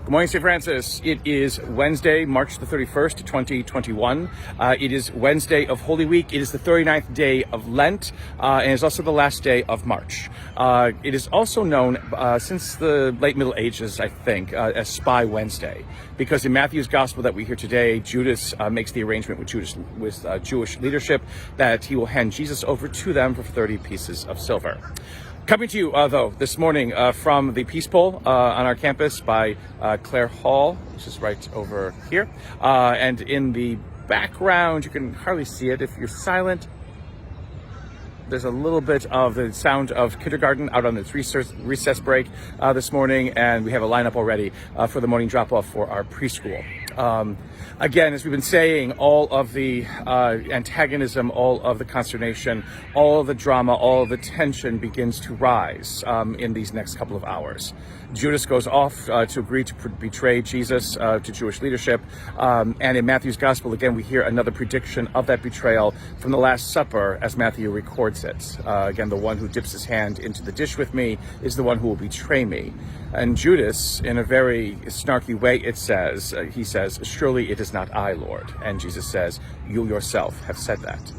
Good morning, St. Francis. It is Wednesday, March the 31st, 2021. It is Wednesday of Holy Week. It is the 39th day of Lent, and it's also the last day of March. It is also known since the late Middle Ages, I think, as Spy Wednesday, because in Matthew's Gospel that we hear today, Judas makes the arrangement with Jewish leadership that he will hand Jesus over to them for 30 pieces of silver. Coming to you, though, this morning from the Peace Pole on our campus by Clare Hall, which is right over here. And in the background, you can hardly see it if you're silent. There's a little bit of the sound of kindergarten out on its recess break this morning, and we have a lineup already for the morning drop-off for our preschool. Again, as we've been saying, all of the antagonism, all of the consternation, all of the drama, all of the tension begins to rise in these next couple of hours. Judas goes off to agree to betray Jesus to Jewish leadership. And in Matthew's Gospel, again, we hear another prediction of that betrayal from the Last Supper as Matthew records it. Again, the one who dips his hand into the dish with me is the one who will betray me. And Judas, in a very snarky way, he says, "Surely it is not I, Lord." And Jesus says, "You yourself have said that."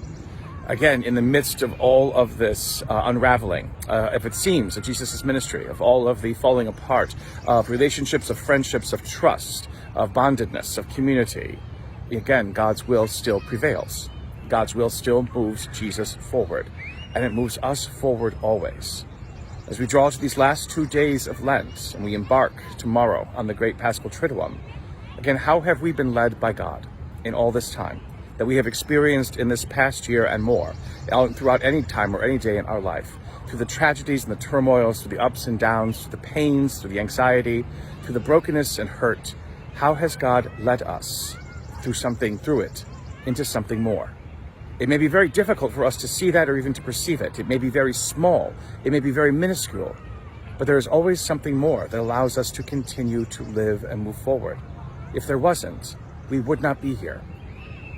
Again, in the midst of all of this unraveling, if it seems, of Jesus' ministry, of all of the falling apart, of relationships, of friendships, of trust, of bondedness, of community, again, God's will still prevails. God's will still moves Jesus forward, and it moves us forward always. As we draw to these last 2 days of Lent, and we embark tomorrow on the great Paschal Triduum, again, how have we been led by God in all this time that we have experienced in this past year and more, throughout any time or any day in our life, through the tragedies and the turmoils, through the ups and downs, through the pains, through the anxiety, through the brokenness and hurt? How has God led us through it into something more? It may be very difficult for us to see that or even to perceive it. It may be very small. It may be very minuscule. But there is always something more that allows us to continue to live and move forward. If there wasn't, we would not be here.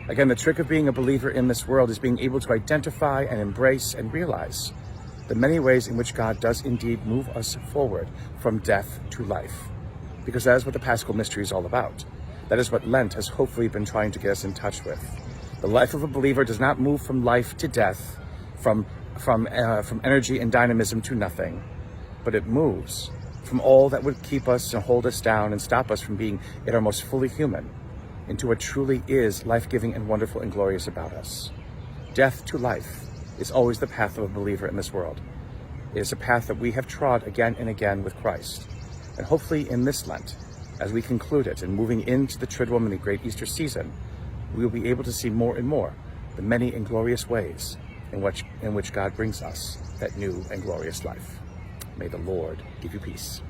Again, the trick of being a believer in this world is being able to identify and embrace and realize the many ways in which God does indeed move us forward from death to life. Because that is what the Paschal Mystery is all about. That is what Lent has hopefully been trying to get us in touch with. The life of a believer does not move from life to death, from energy and dynamism to nothing, but it moves from all that would keep us and hold us down and stop us from being at our most fully human into what truly is life-giving and wonderful and glorious about us. Death to life is always the path of a believer in this world. It is a path that we have trod again and again with Christ. And hopefully in this Lent, as we conclude it and moving into the Triduum and the great Easter season, we will be able to see more and more the many and glorious ways in which God brings us that new and glorious life. May the Lord give you peace.